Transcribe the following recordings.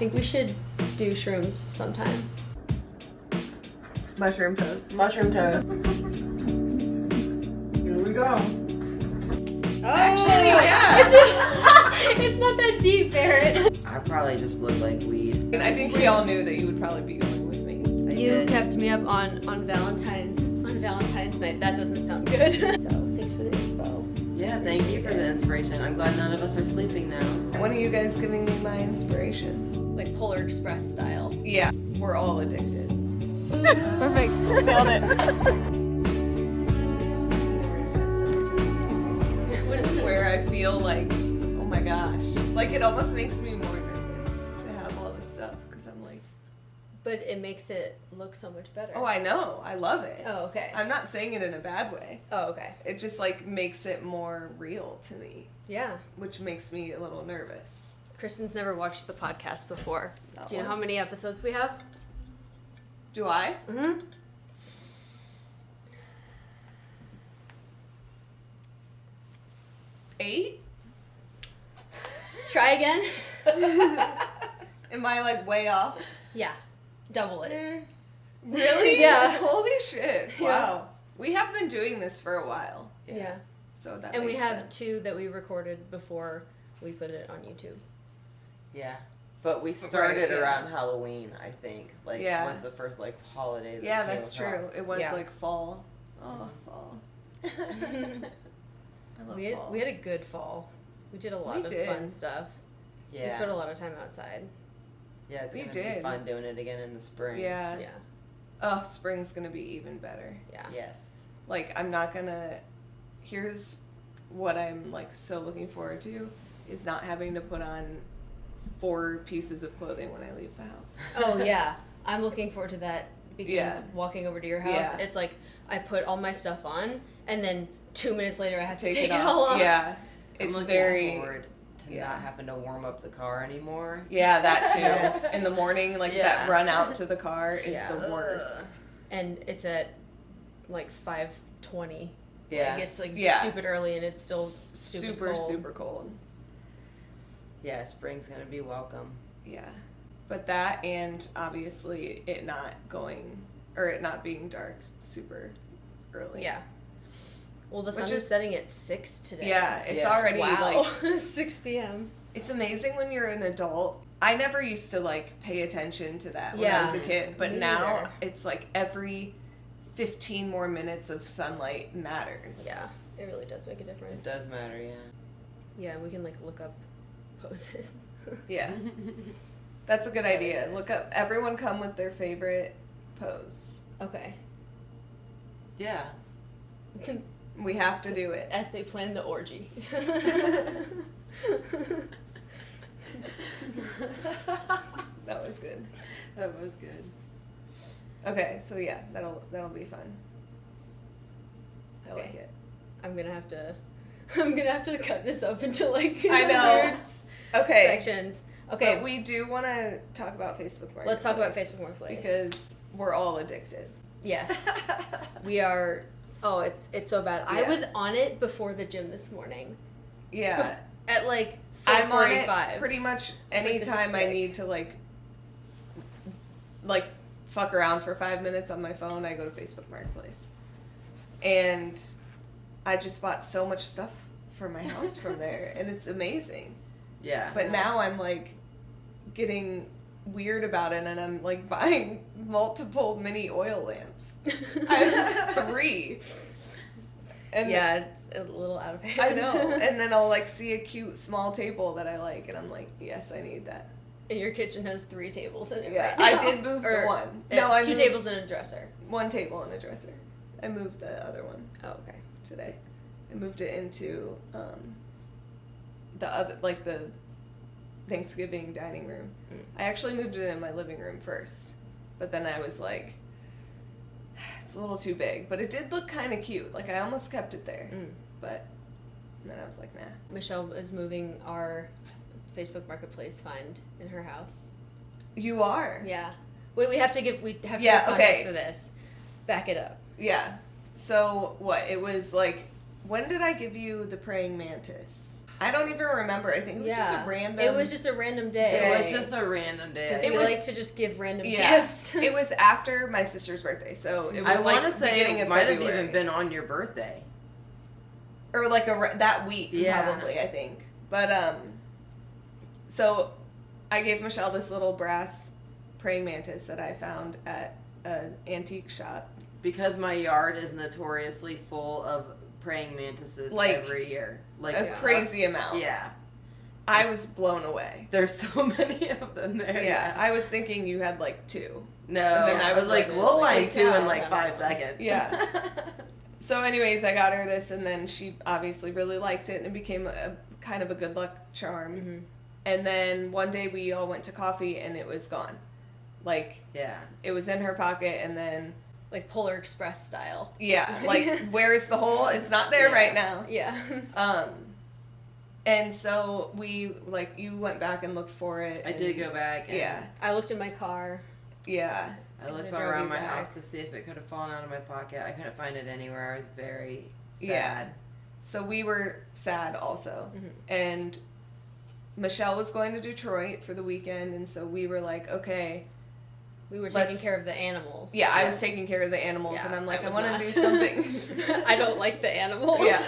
think we should do shrooms sometime. Mushroom toast. Mushroom toast. Here we go. Oh, Actually, yeah. It's not that deep, Berit. I probably just look like weed. And I think we all knew that you would probably be going with me. You kept me up on Valentine's night. That doesn't sound good. So thanks for the inspo. Yeah, thank you for the inspiration. I'm glad none of us are sleeping now. When are you guys giving me my inspiration? Like Polar Express style. Yeah, we're all addicted. Perfect. Nailed it. Where I feel like, oh my gosh, like it almost makes me more nervous to have all this stuff because I'm like, But it makes it look so much better. oh, I know, I love it. Oh, okay. I'm not saying it in a bad way. Oh, okay. It just like makes it more real to me, Yeah. which makes me a little nervous. Kristen's never watched the podcast before. Not Do you know how once. many episodes we have? Do I? Mm-hmm. 8? Try again? Am I like way off? Yeah. Double it. Really? Yeah. Holy shit. Yeah. Wow. We have been doing this for a while. Yeah. So that And we makes have sense. 2 that we recorded before we put it on YouTube. Yeah. But we started yeah. around Halloween, I think. Like, Yeah. was the first, like, holiday that Yeah, came that's true. across. It was Yeah. like fall. Oh, fall. I love We fall. had a good fall. We did a lot We of did. fun stuff. Yeah. We spent a lot of time outside. Yeah, it's We gonna be did. fun doing it again in the spring. Yeah. Yeah. Oh, spring's gonna be even better. Yeah. Yes. Like, I'm not gonna. Here's what I'm like so looking forward to is not having to put on 4 pieces of clothing when I leave the house. Oh, yeah. I'm looking forward to that because Yeah. walking over to your house, Yeah. it's like I put all my stuff on and then 2 minutes later I have to Take take it it all off. Yeah. I'm It's looking very. forward to yeah. not having to warm up the car anymore. Yeah, that too. Yes. In the morning, like Yeah. that run out to the car is Yeah. the worst. And it's at like 5:20. Yeah. Like it's like Yeah. stupid early and it's still super cold. super cold. Yeah, spring's gonna be welcome. Yeah. But that and obviously it not being dark super early. Yeah. Well, the sun Which is is- setting at 6 today. Yeah, it's Yeah. already Wow. like 6 p.m. it's amazing when you're an adult. I never used to like pay attention to that when I Yeah. was a kid, but Me now neither. it's like every 15 more minutes of sunlight matters. Yeah, it really does make a It difference. does matter, yeah. Yeah, we can like look up poses. Yeah. That's a good That idea. exists. Look up everyone come with their favorite pose. Okay. Yeah. We have to do it. As they plan the orgy. That was good. That was good. Okay, so yeah, that'll be fun. I like Okay. it. I'm gonna have to cut this up into like I know. weird Okay. sections. Okay, But we do want to talk about Facebook Marketplace. let's talk about Facebook Marketplace. Because we're all addicted. Yes, we are. Oh, it's so bad. I Yeah. was on it before the gym this morning Yeah. at like I'm on it 4:45. pretty much like, this is anytime I sick. need to like fuck around for 5 minutes on my phone, I go to Facebook Marketplace. And I just bought so much stuff for my house from there, and it's amazing. Yeah. But now I'm like getting weird about it, and I'm like buying multiple mini oil lamps. I have 3. And Yeah, it's a little out of hand. I know. And then I'll like see a cute small table that I like, and I'm like, yes, I need that. And your kitchen has 3 tables in it. Yeah, right now. I did move the one. No, I 2 moved- tables and a dresser. 1 table and a dresser. I moved the other one Oh, okay. today. I moved it into the other, like the Thanksgiving dining room. Mm. I actually moved it in my living room first, but then I was like, it's a little too big. But it did look kind of cute. Like I almost kept it there, but then I was like, nah. Michelle is moving our Facebook Marketplace find in her house. You are. Yeah. Wait, we have to give Yeah, context okay. for this. Back it up. Yeah. So what? It was like, when did I give you the praying mantis? I don't even remember. I think it was just a random... It was just a random day. It was just a random day. Because we like to just give random gifts. It was after my sister's birthday, so it was I like want to say beginning it of might February. have even been on your birthday. Or like that week, probably, I think. But, so I gave Michelle this little brass praying mantis that I found at an antique shop. Because my yard is notoriously full of praying mantises every year. Like a crazy amount. Yeah. I was blown away. There's so many of them there. Yeah. I was thinking you had like 2. No. And then I was like, we'll find 2 in like 5 seconds. Yeah. So anyways, I got her this, and then she obviously really liked it, and it became a kind of a good luck charm. Mm-hmm. And then one day we all went to coffee, and it was gone. Like, it was in her pocket, and then... Like Polar Express style. Yeah, like, where is the hole? It's not there right now. Yeah. And so we, like, you went back and looked for it. I did go back. And I looked in my car. Yeah. I looked all around my house to see if it could have fallen out of my pocket. I couldn't find it anywhere. I was very sad. Yeah. So we were sad also. Mm-hmm. And Michelle was going to Detroit for the weekend, and so we were like, okay... We were taking care of the animals. Yeah, I was taking care of the animals, and I'm like, I want to do something. I don't like the animals. Yeah.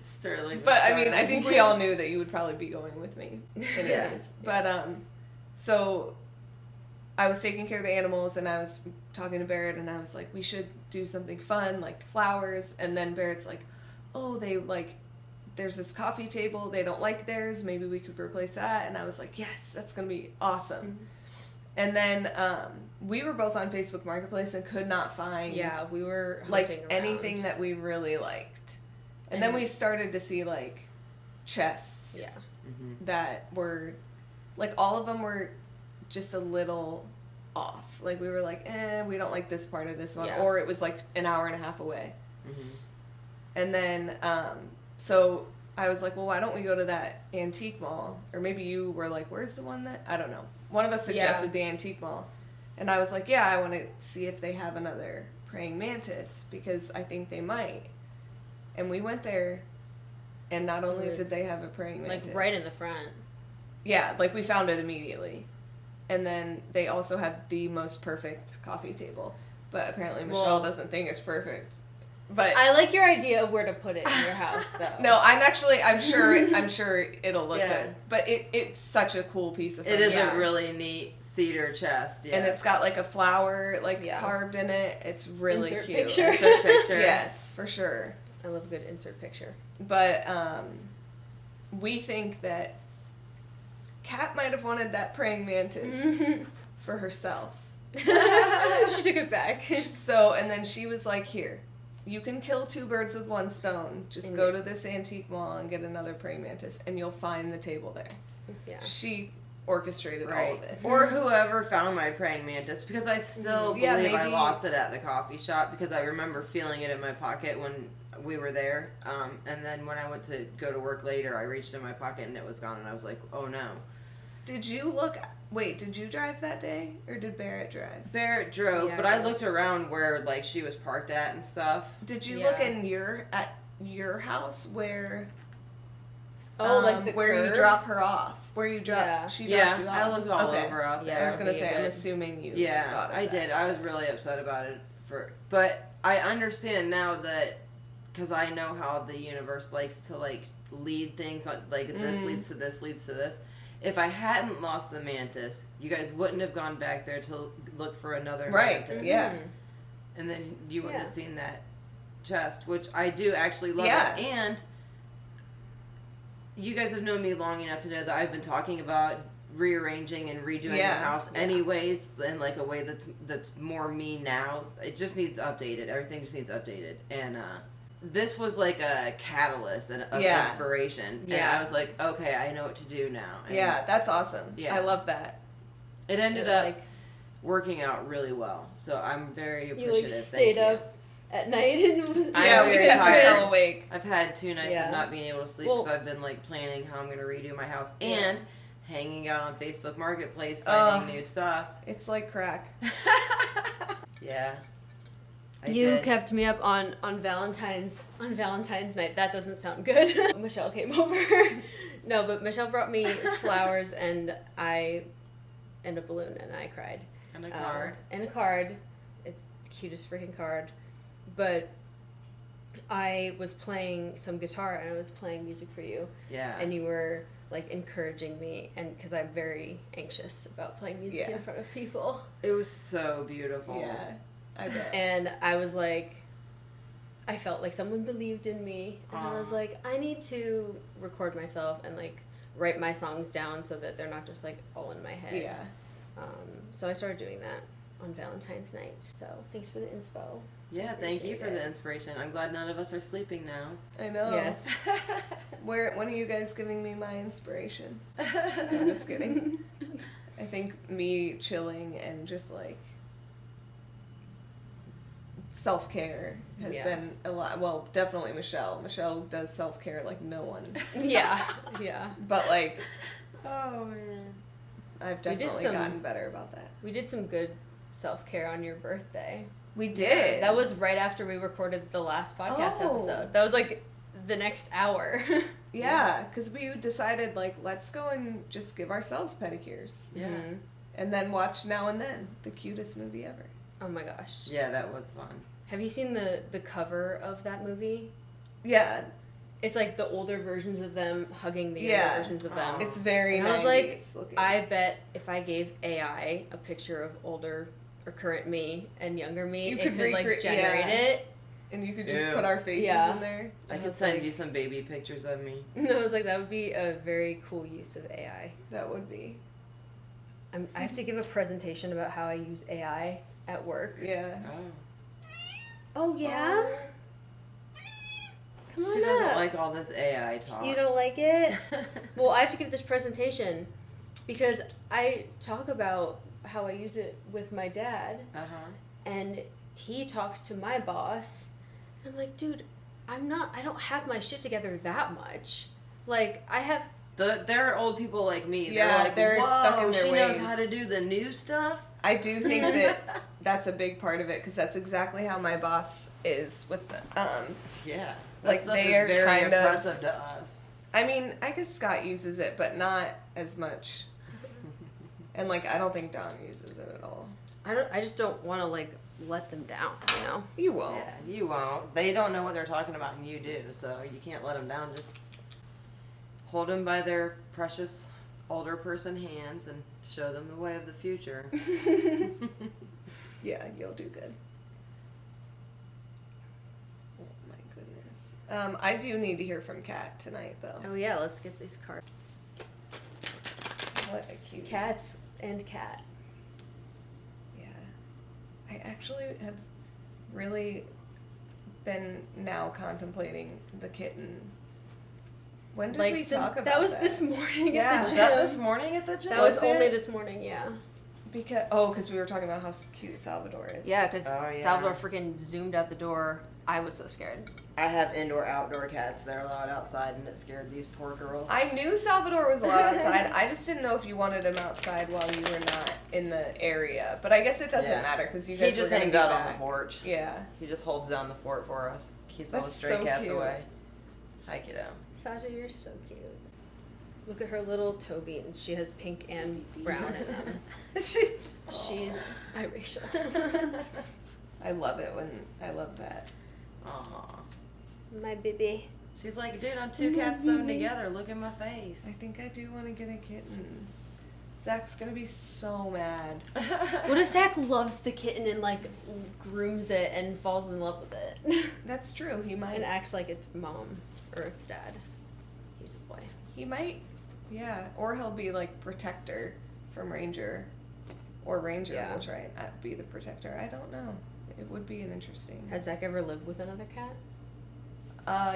Sterling. But, I mean, I think we all knew that you would probably be going with me anyways. But, so I was taking care of the animals, and I was talking to Berit, and I was like, we should do something fun, like flowers. And then Berit's like, oh, they, like, there's this coffee table. They don't like theirs. Maybe we could replace that. And I was like, yes, that's going to be awesome. Mm-hmm. And then we were both on Facebook Marketplace and could not find we were like around. anything that we really liked. And then we started to see like chests that were like all of them were just a little off. Like we were like, we don't like this part of this one, or it was like an hour and a half away. Mm-hmm. And then so I was like, well, why don't we go to that antique mall? Or maybe you were like, where's the one that I don't know. One of us suggested the antique mall. And I was like, yeah, I want to see if they have another praying mantis because I think they might. And we went there, and not only did they have a praying mantis. Like right in the front. Yeah, like we found it immediately. And then they also had the most perfect coffee table. But apparently Michelle doesn't think it's perfect. But I like your idea of where to put it in your house, though. No, I'm sure it'll look good. But it's such a cool piece of furniture. It is a really neat cedar chest, and it's got like a flower carved in it. It's really insert cute. Picture. Insert picture. Yes, for sure. I love a good insert picture. But we think that Kat might have wanted that praying mantis for herself. She took it back. So, and then she was like, here. You can kill 2 birds with 1 stone. Just go to this antique mall and get another praying mantis, and you'll find the table there. Yeah. She orchestrated all of it. Or whoever found my praying mantis, because I still believe I lost it at the coffee shop, because I remember feeling it in my pocket when we were there. And then when I went to go to work later, I reached in my pocket and it was gone, and I was like, oh no. Did you look... Wait, did you drive that day? Or did Berit drive? Berit drove, but I looked around where, like, she was parked at and stuff. Did you look at your house where... Oh, like the where curb? You drop her off. Where you drop... She drops you off. I looked all over out there. I was going to say, I'm assuming you thought of I did. I was really upset about it. But I understand now that... Because I know how the universe likes to, like, lead things. Like, this leads to this, leads to this. If I hadn't lost the mantis, you guys wouldn't have gone back there to look for another mantis. Yeah. And then you wouldn't have seen that chest, which I do actually love it. And you guys have known me long enough to know that I've been talking about rearranging and redoing the house anyways, in like a way that's more me now. It just needs updated. Everything just needs updated. And this was like a catalyst of inspiration. And I was like, okay, I know what to do now. And that's awesome. Yeah. I love that. It ended up working out really well. So I'm very appreciative. You stayed up at night and was we kept Michelle awake. I've had 2 nights of not being able to sleep because I've been like planning how I'm going to redo my house and hanging out on Facebook Marketplace finding new stuff. It's like crack. Yeah. You kept me up on Valentine's night. That doesn't sound good. Michelle came over. No, but Michelle brought me flowers and a balloon, and I cried. And a card. And a card. It's the cutest freaking card. But I was playing some guitar and I was playing music for you. Yeah. And you were like encouraging me, and because I'm very anxious about playing music in front of people. It was so beautiful. Yeah. I bet. And I was like, I felt like someone believed in me. And I was like, I need to record myself and like write my songs down so that they're not just like all in my head. Yeah. So I started doing that on Valentine's night. So thanks for the inspo. Yeah, thank you for the inspiration. I'm glad none of us are sleeping now. I know. Yes. When are you guys giving me my inspiration? I'm just kidding. I think me chilling and just like self-care has been a lot. Well, definitely Michelle. Michelle does self-care like no one. Yeah. But like, oh man, I've definitely gotten better about that. We did some good self-care on your birthday. We did. That was right after we recorded the last podcast episode. That was like the next hour. Yeah, because we decided like, let's go and just give ourselves pedicures. Yeah. Mm-hmm. And then watch Now and Then, the cutest movie ever. Oh my gosh. Yeah, that was fun. Have you seen the cover of that movie? Yeah. It's like the older versions of them hugging the younger versions of them. It's very and 90s I was like, looking. I bet if I gave AI a picture of older or current me and younger me, You it could could like generate it. And you could just Ew. I faces in there. I And could was send like- you some baby pictures of me. And I was like, that would be a very cool use of AI. That would be. I have to give a presentation about how I use AI at work. Yeah. Oh, yeah? Come on She doesn't up. like all this AI talk. You don't like it? Well, I have to give this presentation because I talk about how I use it with my dad, and he talks to my boss. And I'm like, dude, I don't have my shit together that much. Like, I have... There are old people like me. Yeah, they're like, they're stuck in their she ways. knows how to do the new stuff. I do think that that's a big part of it because that's exactly how my boss is with the, Yeah. Like, That stuff they is are very kind of- impressive to us. I mean, I guess Scott uses it, but not as much. And like, I don't think Don uses it at all. I just don't want to, like, let them down, you know? You won't. Yeah, you won't. They don't know what they're talking about, and you do. So you can't let them down. Just hold them by their precious older person hands and show them the way of the future. Yeah, you'll do good. Oh my goodness. I do need to hear from Kat tonight, though. Oh, yeah, let's get these cards. What a cute Cats and cat. Yeah. I actually have really been now contemplating the kitten. When did we talk about that? That was this morning at the Was gym. that this morning at the gym? That was Was only it? this morning, yeah. Because we were talking about how cute Salvador is. Yeah, because Oh, yeah. Salvador freaking zoomed out the door. I was so scared. I have indoor-outdoor cats. They're allowed outside, and it scared these poor girls. I knew Salvador was allowed outside. I just didn't know if you wanted him outside while you were not in the area. But I guess it doesn't Yeah. matter because you He guys just were going to hangs be out on the back. porch. Yeah. He just holds down the fort for us. Keeps all the That's stray so cats cute. away. Hi, kiddo. Sasha, you're so cute. Look at her little toe beans. She has pink and brown in them. She's She's biracial. I love it when I love that. Aw. My baby. She's like, dude, I'm two cats sewn together. Look at my face. I think I do want to get a kitten. Zach's going to be so mad. What if Zach loves the kitten and like grooms it and falls in love with it? That's true. He might. And acts like it's mom or it's dad. He's a boy. He might. Yeah. Or he'll be like protector from Ranger. Or Ranger will try and be the protector. I don't know. It would be an interesting. Has Zach ever lived with another cat?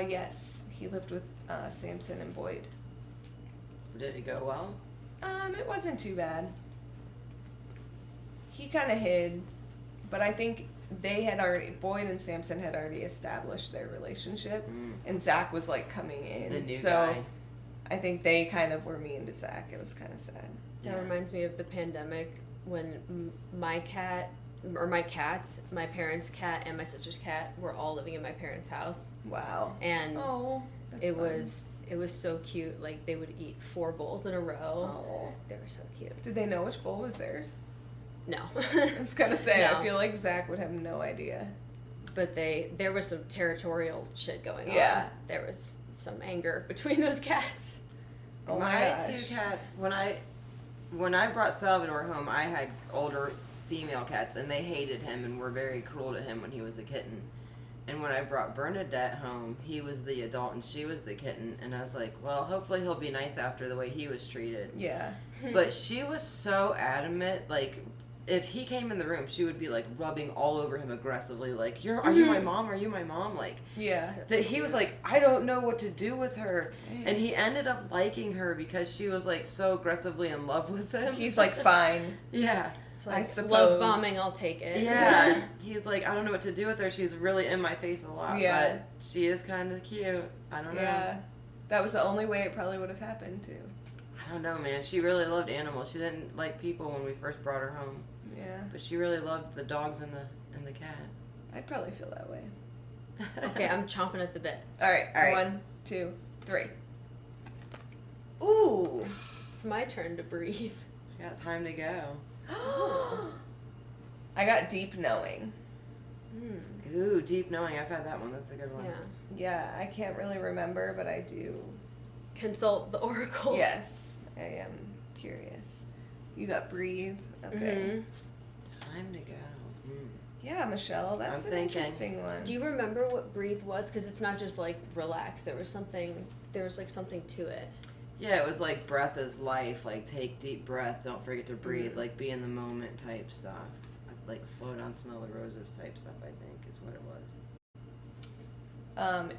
Yes. He lived with Samson and Boyd. Did it go well? It wasn't too bad. He kind of hid, but I think Boyd and Samson had already established their relationship, and Zach was like coming in. The new so guy. I think they kind of were mean to Zach. It was kind of sad. That reminds me of the pandemic when my cat or my cats, my parents' cat and my sister's cat were all living in my parents' house. Wow. And that's fun. It was so cute. Like, they would eat 4 bowls in a row. Oh. They were so cute. Did they know which bowl was theirs? No. I was gonna say, No. I feel like Zach would have no idea. But there was some territorial shit going on. Yeah. There was some anger between those cats. Oh my gosh. 2 cats, when I brought Salvador home, I had older female cats, and they hated him and were very cruel to him when he was a kitten. And when I brought Bernadette home, he was the adult and she was the kitten. And I was like, well, hopefully he'll be nice after the way he was treated. Yeah. But she was so adamant, like, if he came in the room, she would be, like, rubbing all over him aggressively, like, are you my mom? Are you my mom? Like, yeah. That he was like, I don't know what to do with her. Dang. And he ended up liking her because she was, like, so aggressively in love with him. He's like, fine. Yeah. It's like, I suppose. love bombing, I'll take it. Yeah. He's like, I don't know what to do with her. She's really in my face a lot. Yeah. But she is kind of cute. I don't know. Yeah. That was the only way it probably would have happened, too. I don't know, man. She really loved animals. She didn't like people when we first brought her home. Yeah. But she really loved the dogs and the cat. I'd probably feel that way. Okay, I'm chomping at the bit. All right. 1, 2, 3. Ooh. It's my turn to breathe. I got time to go. I got deep knowing. Ooh, deep knowing. I've had that one. That's a good one. Yeah. Yeah, I can't really remember, but I do. Consult the oracle. Yes, I am curious. You got breathe. Okay. Time to go. Yeah, Michelle, that's I'm an thinking. interesting one. Do you remember what breathe was? Because it's not just like relax. There was like something to it. Yeah, it was like breath is life. Like, take deep breath. Don't forget to breathe. Like, be in the moment type stuff. Like, slow down, smell the roses type stuff, I think, is what it was.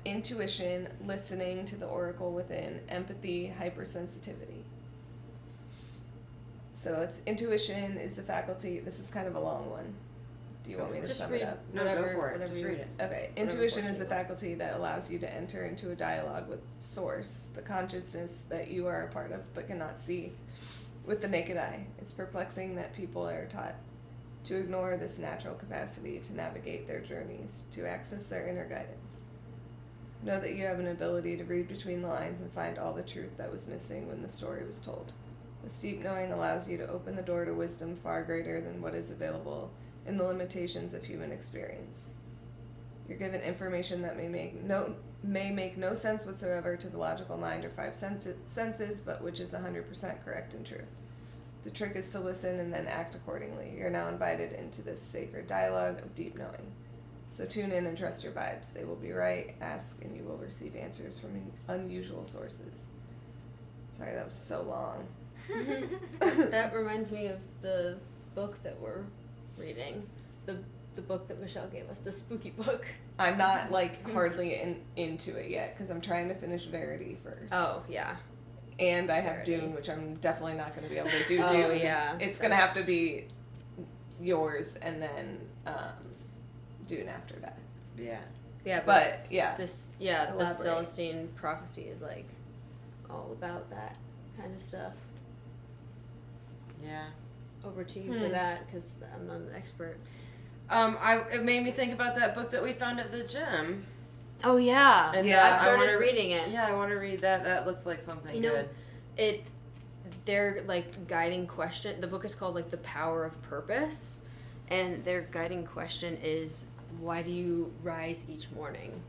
Intuition, listening to the oracle within, empathy, hypersensitivity. So it's intuition is the faculty. This is kind of a long one. Do you want me to Just sum read it up? No, whatever, go for it. whatever Just you- read it. Okay, intuition is the faculty that allows you to enter into a dialogue with source, the consciousness that you are a part of but cannot see with the naked eye. It's perplexing that people are taught to ignore this natural capacity to navigate their journeys, to access their inner guidance. Know that you have an ability to read between the lines and find all the truth that was missing when the story was told. This deep knowing allows you to open the door to wisdom far greater than what is available in the limitations of human experience. You're given information that may make no sense whatsoever to the logical mind or 5 senses, but which is 100% correct and true. The trick is to listen and then act accordingly. You're now invited into this sacred dialogue of deep knowing. So tune in and trust your vibes. They will be right. Ask and you will receive answers from unusual sources. Sorry, that was so long. That reminds me of the book that we're reading. The book that Michelle gave us, the spooky book. I'm not hardly into it yet because I'm trying to finish Verity first. Oh, yeah. And I have Verity. Dune, which I'm definitely not going to be able to do. Oh, Dune. yeah. It's going to have to be yours and then Dune after that. Yeah. Yeah, But yeah, the Elaborate. Celestine prophecy is like all about that kind of stuff. Yeah. Over to you for that, because I'm not an expert. It made me think about that book that we found at the gym. Oh yeah, And, I I started wanna reading it. Yeah, I want to read that. That looks like something good. Their guiding question. The book is called The Power of Purpose, and their guiding question is, why do you rise each morning?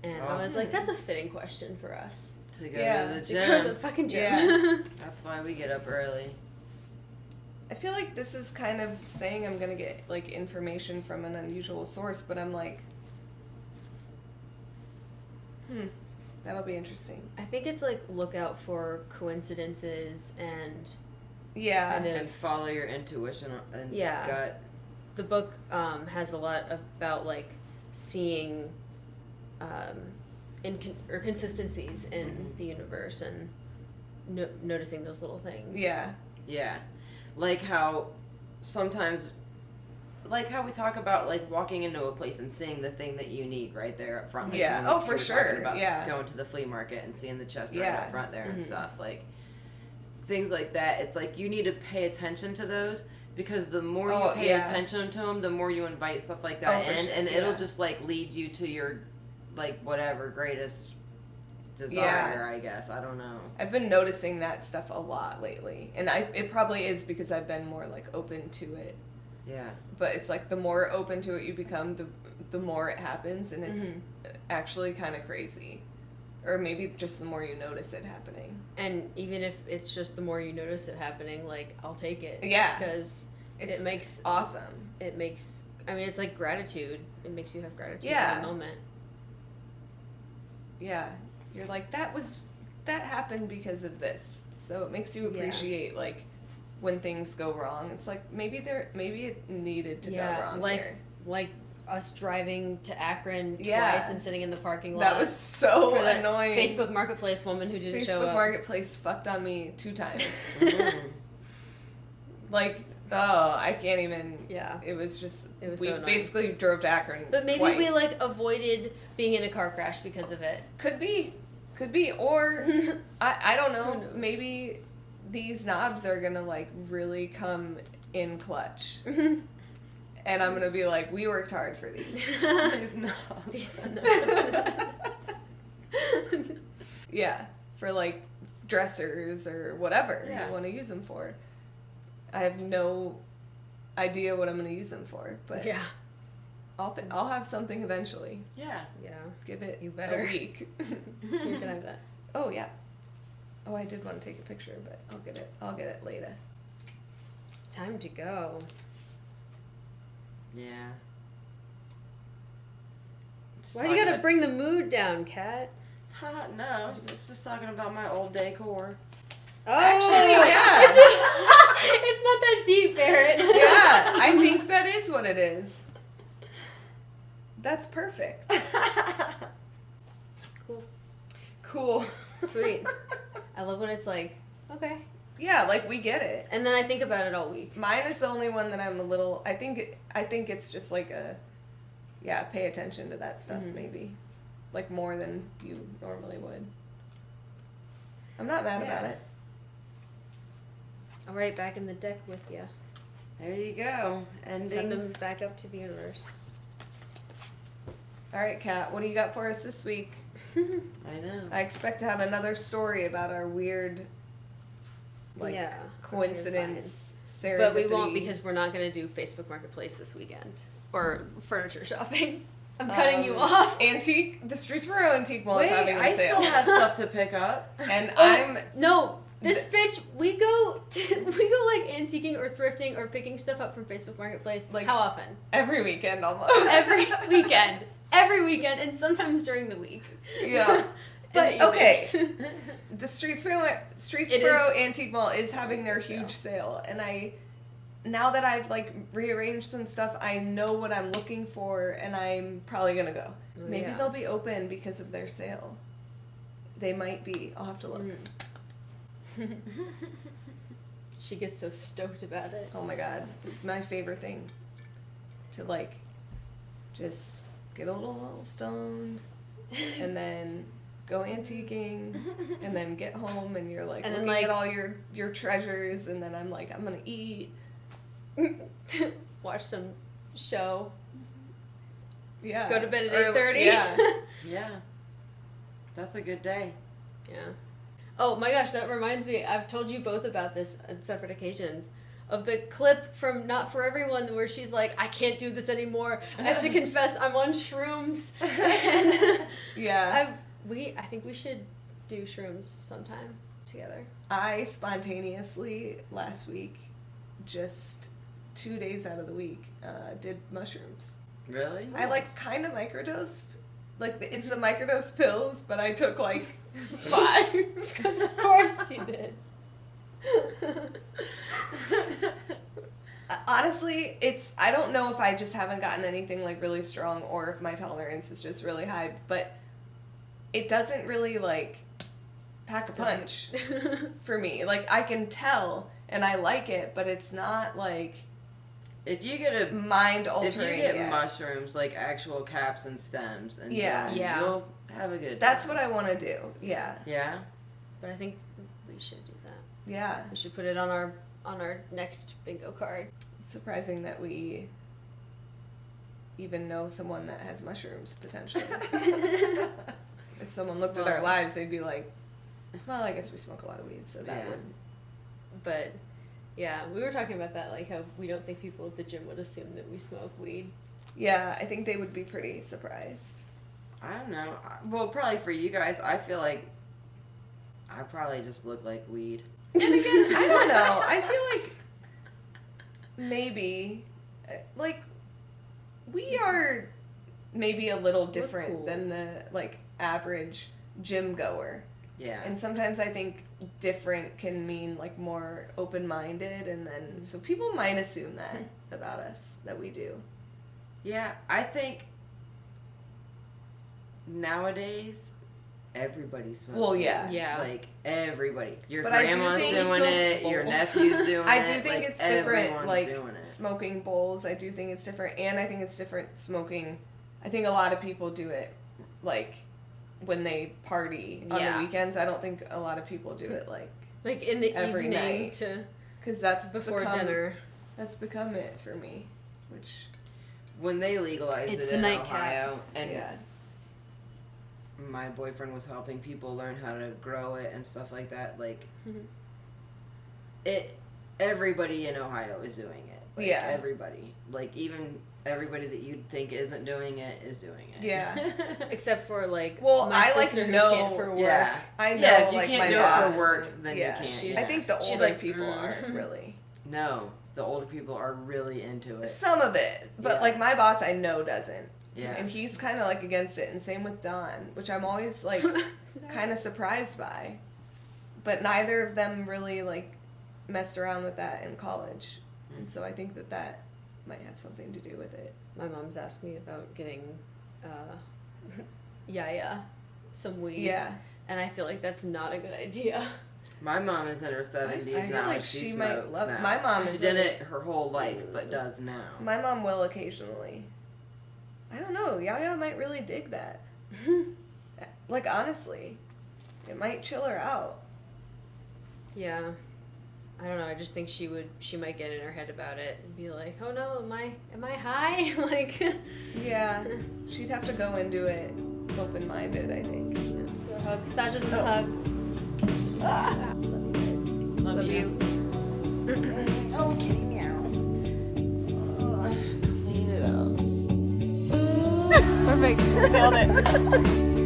And I was like, that's a fitting question for us. To go to the To gym. go to the fucking gym. Yeah. That's why we get up early. I feel like this is kind of saying I'm going to get information from an unusual source, but I'm like, that'll be interesting. I think it's look out for coincidences and Yeah. kind of, And follow your intuition and Yeah. gut. the book has a lot about seeing consistencies in the universe and noticing those little things. Yeah. Yeah. Like how sometimes, like how we talk about walking into a place and seeing the thing that you need right there up front. Yeah. when Oh, we for were sure. talking about Yeah. Going to the flea market and seeing the chest right Yeah. up front there and stuff. Things like that. It's you need to pay attention to those because the more you pay attention to them, the more you invite stuff like that in, and it'll just like lead you to your like whatever greatest desire, I guess. I don't know. I've been noticing that stuff a lot lately, and it probably is because I've been more like open to it. Yeah. But it's like the more open to it you become, the more it happens, and it's actually kind of crazy. Or maybe just the more you notice it happening. And even if it's just the more you notice it happening, like, I'll take it. Yeah. Because it makes... awesome. It makes... I mean, it's like gratitude. It makes you have gratitude in the moment. Yeah. You're like, that happened because of this. So it makes you appreciate, like, when things go wrong. It's like, maybe it needed to go wrong here. Like us driving to Akron twice and sitting in the parking lot. That was so annoying. Facebook Marketplace woman who didn't show up. Facebook Marketplace fucked on me 2 times. Like, I can't even. Yeah. It was we so basically drove to Akron But maybe twice. we, like, avoided being in a car crash because of it. Could be. Or, I don't know. Maybe these knobs are gonna, like, really come in clutch. And I'm gonna be like, we worked hard for these. These knobs. Yeah, for like dressers or whatever you want to use them for. I have no idea what I'm gonna use them for, but I'll have something eventually. Yeah. Give it a week. You can have that. Oh yeah. Oh, I did want to take a picture, but I'll get it later. Time to go. Yeah. Why do you gotta bring the mood down, Kat? No, it's just talking about my old decor. Oh, actually, yeah. It's not that deep, Berit. Yeah, I think that is what it is. That's perfect. Cool. Sweet. I love when it's like, okay. Yeah, like we get it. And then I think about it all week. Mine is the only one that I'm a little. I think it's just like pay attention to that stuff maybe, like more than you normally would. I'm not mad about it. All right, back in the deck with you. There you go. Endings. Send them back up to the universe. All right, Kat, what do you got for us this week? I know. I expect to have another story about our weird. Coincidence, serendipity. But we won't because we're not going to do Facebook Marketplace this weekend. Or furniture shopping. I'm cutting you off. The Streetsboro Antique Mall is having a sale. I still have stuff to pick up. And this bitch, we go like antiquing or thrifting or picking stuff up from Facebook Marketplace. Like, how often? Every weekend almost. Every weekend. Every weekend, and sometimes during the week. Yeah. But, okay, the Streetsboro Antique Mall is having their huge sale, and now that I've, like, rearranged some stuff, I know what I'm looking for, and I'm probably gonna go. Maybe they'll be open because of their sale. They might be. I'll have to look. She gets so stoked about it. Oh my god. It's my favorite thing. To, like, just get a little stoned, and then go antiquing, and then get home, and you're like looking at all your treasures, and then I'm like, I'm gonna eat, watch some show, go to bed at 8:30. Yeah, that's a good day. Yeah. Oh my gosh, that reminds me, I've told you both about this on separate occasions, of the clip from Not For Everyone where she's like, I can't do this anymore, I have to confess I'm on shrooms. And I think we should do shrooms sometime together. I spontaneously, last week, just 2 days out of the week, did mushrooms. Really? I, like, kind of microdosed. Like, it's the microdose pills, but I took, like, 5. Because of course you did. Honestly, I don't know if I just haven't gotten anything, like, really strong or if my tolerance is just really high, but it doesn't really, like, pack a punch for me. Like, I can tell, and I like it, but it's not, like, if you get mind-altering. If you get mushrooms, like actual caps and stems, and you'll have a good time. That's what I want to do, yeah. Yeah? But I think we should do that. Yeah. We should put it on our on our next bingo card. It's surprising that we even know someone that has mushrooms, potentially. If someone looked at our lives, they'd be like, well, I guess we smoke a lot of weed, so that would... But, yeah, we were talking about that, like how we don't think people at the gym would assume that we smoke weed. Yeah, I think they would be pretty surprised. I don't know. Well, probably for you guys, I feel like I probably just look like weed. And again, I don't know. I feel like maybe, like, we are maybe a little different than the, like, average gym goer. Yeah. And sometimes I think different can mean, like, more open-minded, and then, so people might assume that about us, that we do. Yeah, I think nowadays everybody smokes. Well, weed. yeah. Like, everybody. Your But grandma's doing it, your nephew's doing it. I do think like, it's different, everyone's like, doing it. smoking bowls. I do think it's different, and I think it's different smoking. I think a lot of people do it, like, when they party on the weekends. I don't think a lot of people do it, like in the every evening night. to... Because that's before dinner. That's become it for me, which... When they legalized It's it the in nightcap. Ohio, and my boyfriend was helping people learn how to grow it and stuff like that, like, everybody in Ohio is doing it. Like, everybody. Like, even everybody that you'd think isn't doing it is doing it. Yeah. Except for, like, well, my I sister like who know can't for work. Yeah. I know, yeah, if you like, can't my do boss it for work, then you can't. I think the older like, people aren't really. No, the older people are really into it. Some of it, but like my boss, I know doesn't. Yeah. And he's kind of like against it, and same with Don, which I'm always like kind of surprised by. But neither of them really like messed around with that in college, and so I think that might have something to do with it. My mom's asked me about getting, some weed. Yeah. And I feel like that's not a good idea. My mom is in her 70s I feel now. like she might smokes love. now. My mom she is. did it her whole life, but does now. My mom will occasionally. I don't know. Yaya might really dig that. Like, honestly, it might chill her out. Yeah. I don't know. I just think she might get in her head about it and be like, "Oh no, am I high?" Like. Yeah, she'd have to go into it open-minded, I think. Yeah. So a hug. Sasha's a hug. Ah. Love you. Oh, kitty meow. Clean it up. Perfect. Nailed it.